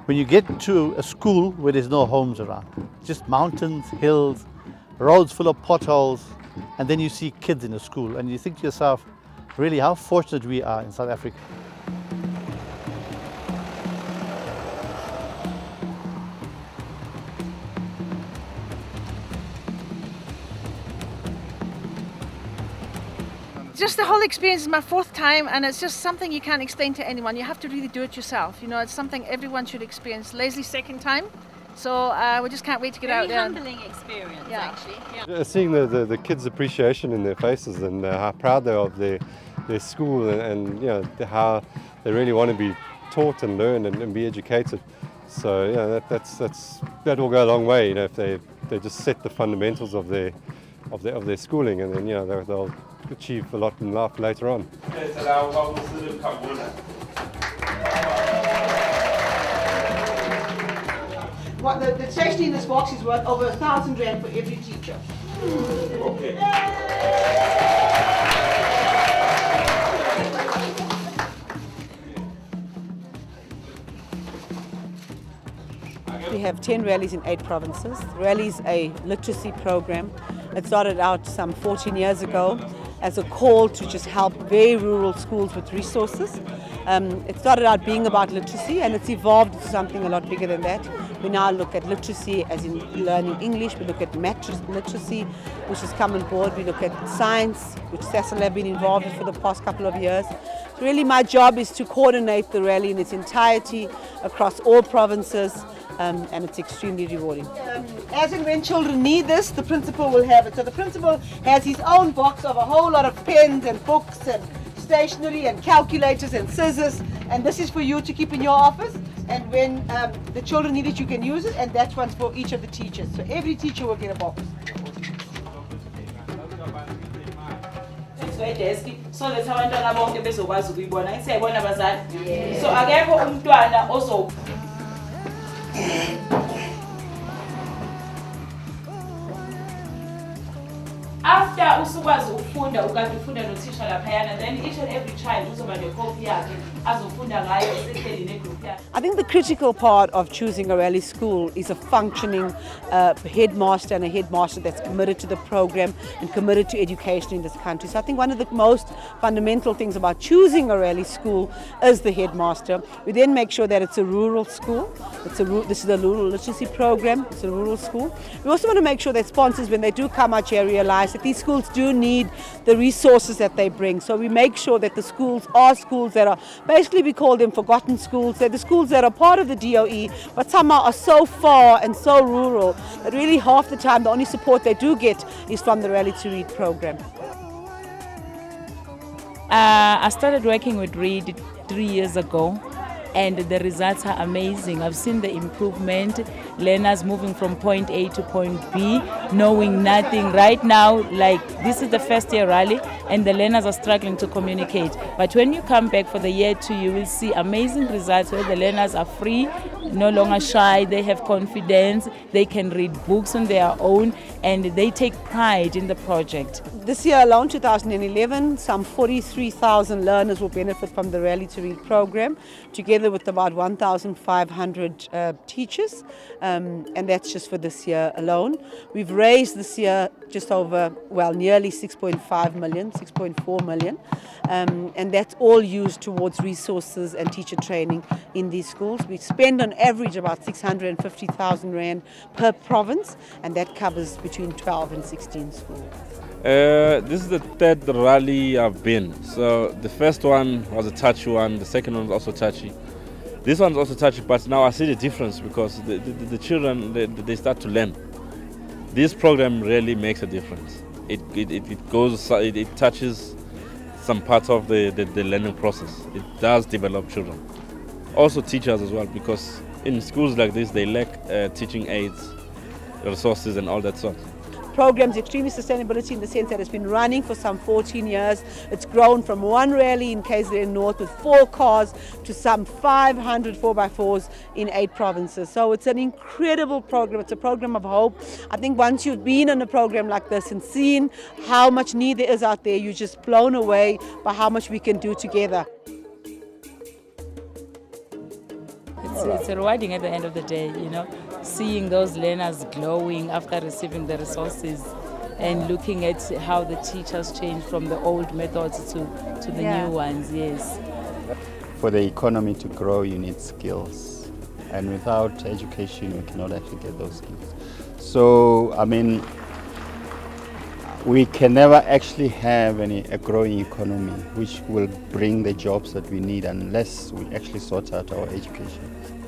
When you get to a school where there's no homes around, just mountains, hills, roads full of potholes, and then you see kids in a school and you think to yourself, really how fortunate we are in South Africa. Just the whole experience is my fourth time, and it's just something you can't explain to anyone. You have to really do it yourself. You know, it's something everyone should experience. Leslie's second time, so we just can't wait to get out there. Very humbling experience, actually. Yeah. Seeing the kids' appreciation in their faces and how proud they are of their school and you know how they really want to be taught and learn and be educated. So yeah, that will go a long way. You know, if they just set the fundamentals of their schooling, and then you know they'll achieve a lot in life later on. What the stationery in this box is worth over 1,000 rand for every teacher. Okay. We have 10 rallies in 8 provinces. Rally is a literacy program. It started out some 14 years ago as a call to just help very rural schools with resources. It started out being about literacy, and it's evolved to something a lot bigger than that. We now look at literacy as in learning English. We look at math literacy, which has come on board. We look at science, which Cecil have been involved in for the past couple of years. So really my job is to coordinate the rally in its entirety across all provinces, and it's extremely rewarding. As and when children need this, the principal will have it. So the principal has his own box of a whole lot of pens and books and stationery and calculators and scissors, and this is for you to keep in your office, and when the children need it you can use it, and that one's for each of the teachers. So every teacher will get a box. So let's have abantwana bonke bezokwazi ukuyibona siyayibona abazali. So akekho umntwana ozo after usukwazi ukufunda ukade ufunda nothisha laphayana, then each and every child uzoba necopy yakhe azofunda ngayo esehleli negroup yakhe. I think the critical part of choosing a rally school is a functioning headmaster, and a headmaster that's committed to the program and committed to education in this country. So I think one of the most fundamental things about choosing a rally school is the headmaster. We then make sure that it's a rural school. This is a rural literacy program. It's a rural school. We also want to make sure that sponsors, when they do come out here, realize that these schools do need the resources that they bring. So we make sure that the schools are schools that are, basically we call them forgotten schools. They're the schools that are part of the DOE, but somehow are so far and so rural that really half the time the only support they do get is from the Rally to Read program. I started working with Read 3 years ago, and the results are amazing. I've seen the improvement, learners moving from point A to point B, knowing nothing. Right now, like this is the first year rally, and the learners are struggling to communicate. But when you come back for the year 2, you will see amazing results where the learners are free, no longer shy, they have confidence, they can read books on their own, and they take pride in the project. This year alone, 2011, some 43,000 learners will benefit from the Rally to Read program, together with about 1,500 teachers, and that's just for this year alone. We've raised this year just over, well, nearly 6.5 million, 6.4 million, and that's all used towards resources and teacher training in these schools. We spend on average about 650,000 rand per province, and that covers between 12 and 16 schools. This is the third rally I've been. So the first one was a touchy one, the second one was also touchy. This one's also touchy, but now I see the difference because the children, they start to learn. This program really makes a difference. It touches some parts of the learning process. It does develop children. Also teachers as well, because in schools like this, they lack teaching aids, resources and all that sort. Program's extremely sustainability in the sense that it's been running for some 14 years. It's grown from one rally in KZN North with 4 cars to some 500 4x4s in 8 provinces. So it's an incredible program. It's a program of hope. I think once you've been in a program like this and seen how much need there is out there, you're just blown away by how much we can do together. it's rewarding at the end of the day, you know, seeing those learners glowing after receiving the resources and looking at how the teachers change from the old methods to the new ones, yes. For the economy to grow, you need skills. And without education, we cannot actually get those skills. So, I mean, we can never actually have a growing economy which will bring the jobs that we need unless we actually sort out our education.